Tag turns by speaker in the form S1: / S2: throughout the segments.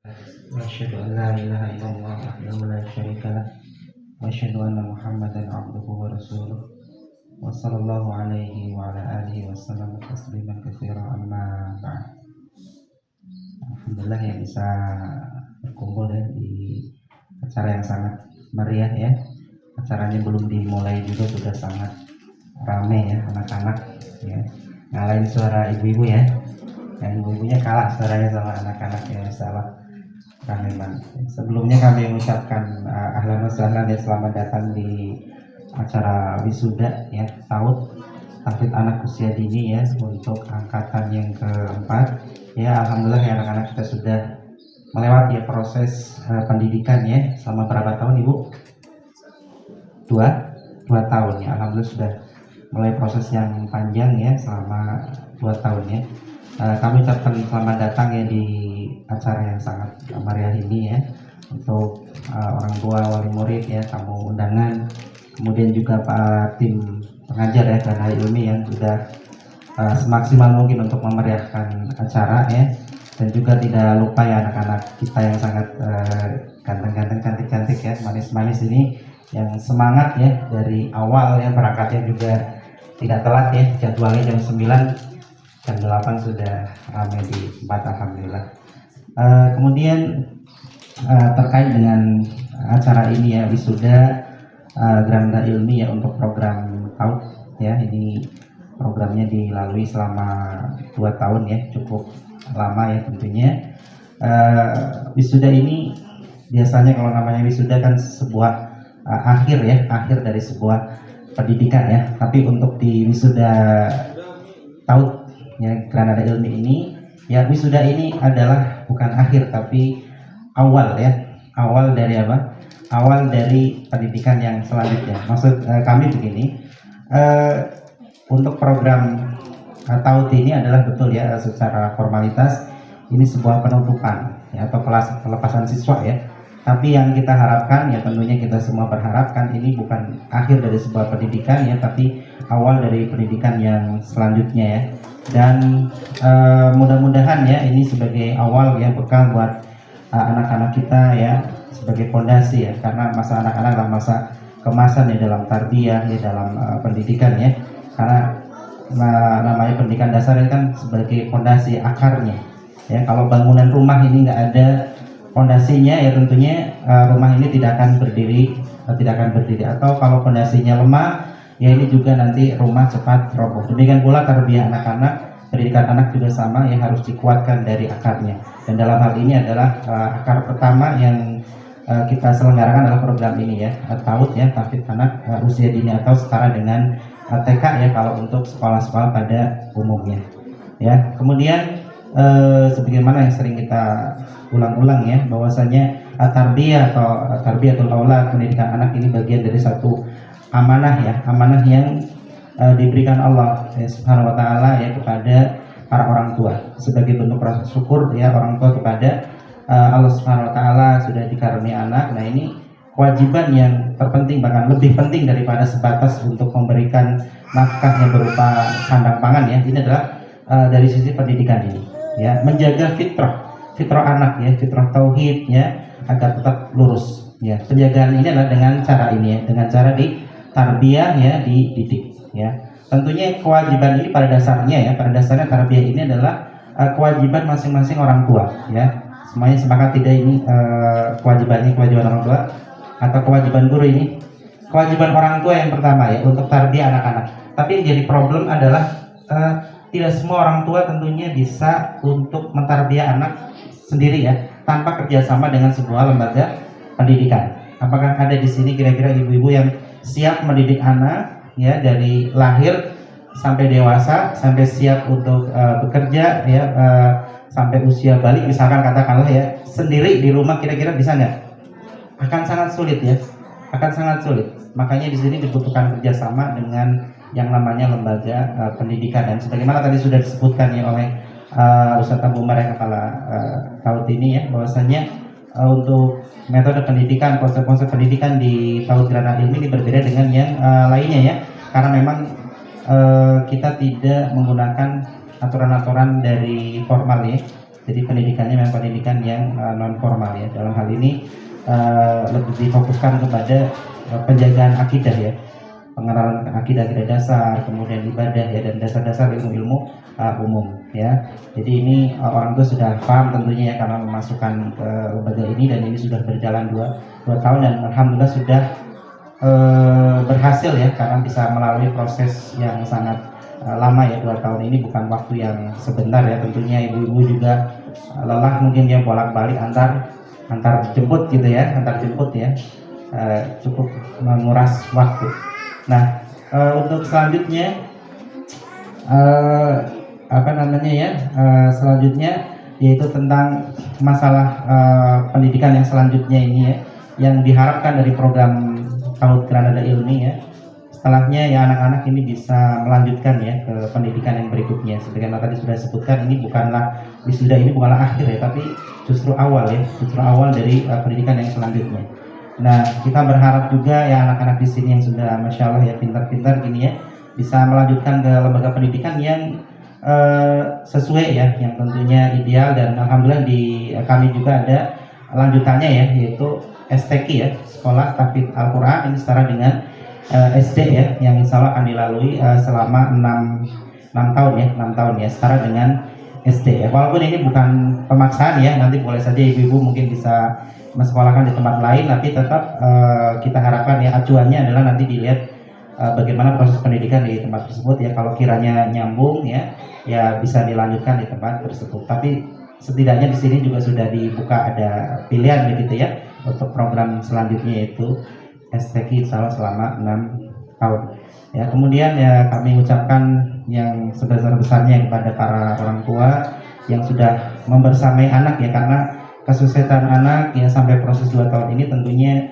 S1: وأشهد أن لا إله إلا الله وحده لا شريك له وأشهد أن محمدا عبده ورسوله وصلى الله عليه وعلى آله وسلم تسليما كثيرا أما بعد. Alhamdulillah yang bisa berkumpul ya di acara yang sangat meriah ya. Acaranya belum dimulai juga sudah sangat ramai ya, anak-anak ya. Ngalahin suara ibu-ibu ya. Yang ibu-ibunya kalah suaranya sama anak-anak ya, insyaallah ramai banget. Sebelumnya kami mengucapkan ahlan wa sahlan ya, selamat datang di acara wisuda ya tahfidz anak usia dini ya untuk angkatan yang keempat ya. Alhamdulillah ya, anak-anak kita sudah melewati ya proses pendidikan ya selama berapa tahun Ibu? Dua tahun ya. Alhamdulillah sudah mulai proses yang panjang ya selama 2 tahun ya. Kami ucapkan selamat datang ya di acara yang sangat meriah ini ya untuk orang tua, wali murid ya, tamu undangan, kemudian juga Pak tim pengajar ya Granada Ilmi yang sudah semaksimal mungkin untuk memeriahkan acara ya, dan juga tidak lupa ya anak-anak kita yang sangat ganteng-ganteng, cantik-cantik ya, manis-manis ini yang semangat ya dari awal ya, berangkatnya juga tidak telat ya, jadwalnya jam 9, jam 8 sudah ramai di tempat. Alhamdulillah. Kemudian terkait dengan acara ini ya, wisuda Granada Ilmi ya untuk program TAUT ya, ini programnya dilalui selama 2 tahun ya, cukup lama ya tentunya. Wisuda ini biasanya kalau namanya wisuda kan sebuah akhir dari sebuah pendidikan ya, tapi untuk di wisuda TAUT ya Granada Ilmi ini ya, wisuda ini adalah bukan akhir tapi awal ya, awal dari apa? Awal dari pendidikan yang selanjutnya. Maksud kami begini, untuk program TAUT ini adalah betul ya, secara formalitas ini sebuah penutupan ya, atau kelas pelepasan siswa ya. Tapi yang kita harapkan ya, tentunya kita semua berharapkan ini bukan akhir dari sebuah pendidikan ya, tapi awal dari pendidikan yang selanjutnya ya. Dan mudah-mudahan ya ini sebagai awal ya, bekal buat anak-anak kita ya, sebagai fondasi ya, karena masa anak-anak adalah masa kemasan ya dalam tarbiyah ya, dalam pendidikan ya, karena namanya pendidikan dasar ini kan sebagai fondasi akarnya ya. Kalau bangunan rumah ini nggak ada fondasinya ya, tentunya rumah ini tidak akan berdiri, atau kalau fondasinya lemah ya, ini juga nanti rumah cepat roboh. Demikian pula tarbiyah anak-anak, pendidikan anak juga sama ya, harus dikuatkan dari akarnya. Dan dalam hal ini adalah akar pertama yang kita selenggarakan adalah program ini ya, TAUT ya, tahfidz anak usia dini atau setara dengan TK ya kalau untuk sekolah-sekolah pada umumnya ya. Kemudian sebagaimana yang sering kita ulang-ulang ya, bahwasanya tarbiyah atau tarbiyatul aulad, pendidikan anak ini bagian dari satu amanah ya, amanah yang diberikan Allah ya, Subhanahu wa taala ya, kepada para orang tua sebagai bentuk rasa syukur ya orang tua kepada Allah Subhanahu wa taala sudah dikaruniai anak. Nah, ini kewajiban yang terpenting, bahkan lebih penting daripada sebatas untuk memberikan nafkah yang berupa sandang pangan ya. Ini adalah dari sisi pendidikan ini ya, menjaga fitrah anak ya, fitrah tauhid ya, agar tetap lurus ya. Penjagaan ini adalah dengan cara ini ya, dengan cara di tarbiyah ya, dididik ya. Tentunya kewajiban ini pada dasarnya tarbiyah ini adalah kewajiban masing-masing orang tua ya. Semuanya sepakat tidak ini kewajiban orang tua atau kewajiban guru? Ini kewajiban orang tua yang pertama ya, untuk tarbiyah anak-anak. Tapi yang jadi problem adalah tidak semua orang tua tentunya bisa untuk mentarbiyah anak sendiri ya, tanpa kerjasama dengan sebuah lembaga pendidikan. Apakah ada di sini kira-kira ibu-ibu yang siap mendidik anak ya, dari lahir sampai dewasa, sampai siap untuk bekerja ya, sampai usia balik misalkan katakanlah ya, sendiri di rumah, kira-kira bisa nggak? Akan sangat sulit ya, akan sangat sulit. Makanya di sini dibutuhkan kerjasama dengan yang namanya lembaga pendidikan. Dan sebagaimana tadi sudah disebutkan ya oleh Ustadz Abu Umar ya, kepala TAUT ini ya, bahwasanya untuk metode pendidikan, konsep-konsep pendidikan di TAUT Granada Ilmi ini berbeda dengan yang lainnya ya, karena memang kita tidak menggunakan aturan-aturan dari formal ya, Jadi pendidikannya memang pendidikan yang non formal ya. Dalam hal ini lebih difokuskan kepada penjagaan akidah ya, pengenalan akidah-akidah dasar, kemudian ibadah ya, dan dasar-dasar ilmu-ilmu umum ya. Jadi ini orang tua sudah paham tentunya ya, karena memasukkan ke lembaga ini, dan ini sudah berjalan dua tahun, dan alhamdulillah sudah berhasil ya, karena bisa melalui proses yang sangat lama ya. 2 tahun ini bukan waktu yang sebentar ya. Tentunya ibu-ibu juga lelah mungkin ya, bolak-balik antar jemput gitu ya, cukup menguras waktu. Nah, untuk selanjutnya selanjutnya yaitu tentang masalah pendidikan yang selanjutnya ini ya, yang diharapkan dari program PAUD Granada Ilmi ya. Setelahnya ya anak-anak ini bisa melanjutkan ya ke pendidikan yang berikutnya. Sebagaimana tadi sudah disebutkan, ini wisuda ini bukanlah akhir ya, tapi justru awal dari pendidikan yang selanjutnya. Nah, kita berharap juga ya anak-anak di sini yang sudah masya Allah ya pintar-pintar gini ya, bisa melanjutkan ke lembaga pendidikan yang sesuai ya, yang tentunya ideal. Dan alhamdulillah di kami juga ada lanjutannya ya, yaitu STQ ya, Sekolah Tahfidz Al-Quran. Ini setara dengan SD ya, yang insya Allah akan dilalui selama 6 tahun ya, setara dengan SD ya. Walaupun ini bukan pemaksaan ya, nanti boleh saja ibu-ibu mungkin bisa mensekolahkan di tempat lain, tapi tetap kita harapkan ya, acuannya adalah nanti dilihat bagaimana proses pendidikan di tempat tersebut ya. Kalau kiranya nyambung ya bisa dilanjutkan di tempat tersebut. Tapi setidaknya di sini juga sudah dibuka, ada pilihan begitu ya untuk program selanjutnya, yaitu STQ selama 6 tahun ya. Kemudian ya kami ucapkan yang sebesar-besarnya kepada para orang tua yang sudah membersamai anak ya, karena kesuksesan anak ya sampai proses 2 tahun ini tentunya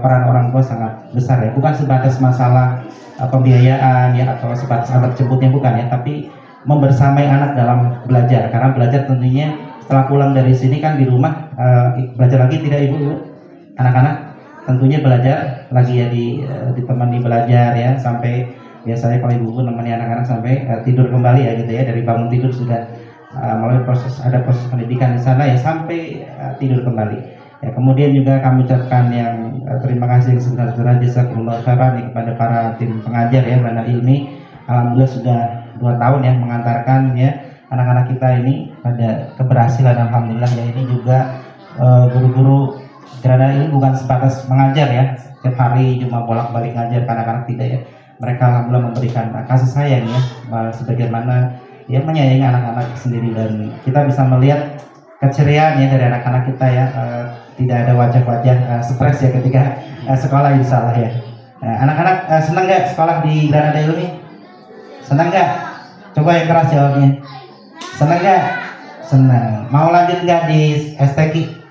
S1: peran orang tua sangat besar ya. Bukan sebatas masalah pembiayaan ya, atau sebatas alat jemputnya, bukan ya, tapi membersamai anak dalam belajar. Karena belajar tentunya setelah pulang dari sini kan di rumah belajar lagi, tidak ibu? Anak-anak tentunya belajar lagi ya, ditemani belajar ya, sampai biasanya kalau ibu menemani anak-anak sampai tidur kembali ya gitu ya. Dari bangun tidur sudah melalui proses pendidikan di sana ya, sampai tidur kembali ya. Kemudian juga kami ucapkan yang terima kasih sebesar-besarnya jazakumullah khairan kepada para tim pengajar ya Granada Ilmi. Alhamdulillah sudah 2 tahun ya mengantarkan ya anak-anak kita ini pada keberhasilan, alhamdulillah ya. Ini juga guru-guru Granada ini bukan sebatas mengajar ya, setiap hari cuma bolak-balik ngajar ke anak-anak, tidak ya. Mereka alhamdulillah memberikan kasih sayang ya, sebagaimana ya menyayangi anak-anak sendiri. Dan kita bisa melihat keceriaan ya dari anak-anak kita ya, tidak ada wajah-wajah stres ya ketika sekolah, insya Allah ya. Anak-anak senang nggak sekolah di Granada Ilmi? Senang nggak? Coba yang keras jawabnya. Senang nggak? Senang. Mau lanjut nggak di STQ?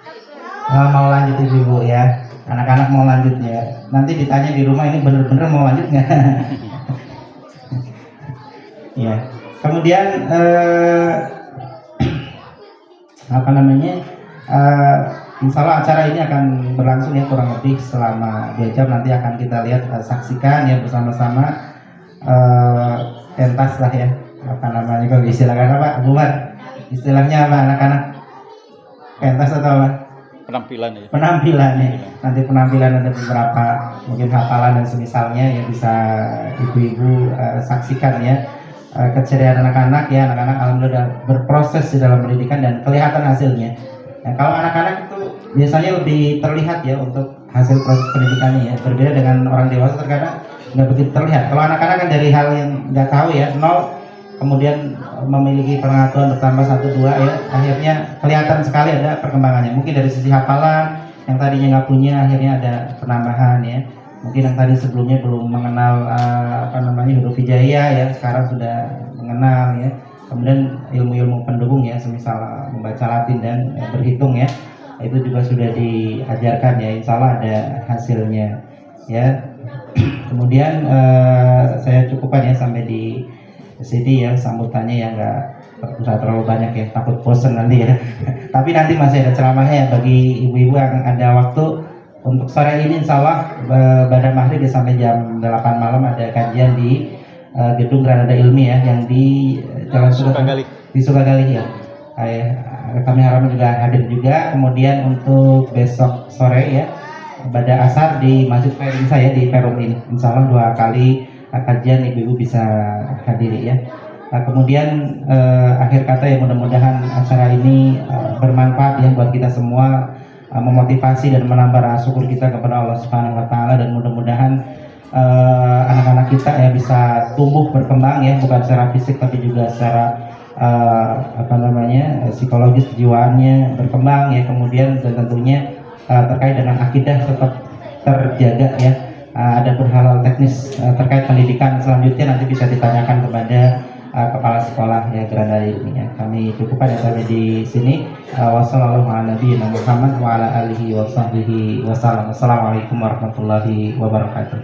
S1: Mau lanjut ibu ya, anak-anak mau lanjut ya. Nanti ditanya di rumah, ini bener-bener mau lanjut nggak? Ya. Kemudian insya Allah acara ini akan berlangsung ya kurang lebih selama 2 jam. Nanti akan kita lihat, saksikan ya bersama-sama, pentas lah ya, kalau istilahnya apa, Umar? Istilahnya apa anak-anak? Pentas atau apa? Penampilan ya. Nanti penampilan ada beberapa mungkin hafalan dan semisalnya ya, bisa ibu-ibu saksikan ya keceriaan anak-anak ya. Anak-anak alhamdulillah berproses di dalam pendidikan dan kelihatan hasilnya. Nah, kalau anak-anak itu biasanya lebih terlihat ya untuk hasil proses pendidikannya ya, berbeda dengan orang dewasa terkadang nggak begitu terlihat. Kalau anak-anak kan dari hal yang nggak tahu ya, nol, kemudian memiliki pengetahuan bertambah 1-2 ya, akhirnya kelihatan sekali ada perkembangannya. Mungkin dari sisi hafalan yang tadinya nggak punya, akhirnya ada penambahan ya. Mungkin yang tadi sebelumnya belum mengenal huruf hijaiyah ya, sekarang sudah mengenal ya. Kemudian ilmu-ilmu pendukung ya, semisal membaca Latin dan berhitung ya, itu juga sudah diajarkan ya, insya Allah ada hasilnya ya. Kemudian saya cukupkan ya sampai di sini ya, sambutannya ya nggak terlalu banyak ya, takut bosan nanti ya. Tapi nanti masih ada ceramahnya ya bagi ibu-ibu yang ada waktu. Untuk sore ini insya Allah pada maghrib sampai jam 8 malam ada kajian di gedung Granada Ilmi ya, yang di Jalan Sukagali ya. kami harap juga hadir juga. Kemudian untuk besok sore ya pada asar di Masjid Perum saya di Perum ini, insya Allah 2 kali kajian ibu-ibu bisa hadiri ya. Kemudian akhir kata ya, mudah-mudahan acara ini bermanfaat ya buat kita semua, memotivasi dan menambah rasa syukur kita kepada Allah Subhanahu Wa Taala, dan mudah-mudahan anak-anak kita ya bisa tumbuh berkembang ya, bukan secara fisik tapi juga secara psikologis, kejiwaannya berkembang ya. Kemudian dan tentunya terkait dengan akidah tetap terjaga ya. Ada hal-hal teknis terkait pendidikan selanjutnya nanti bisa ditanyakan kepada kepala sekolah ya Grandari ini ya. Kami cukupkan sampai di sini. Wassalamualaikum warahmatullahi wabarakatuh.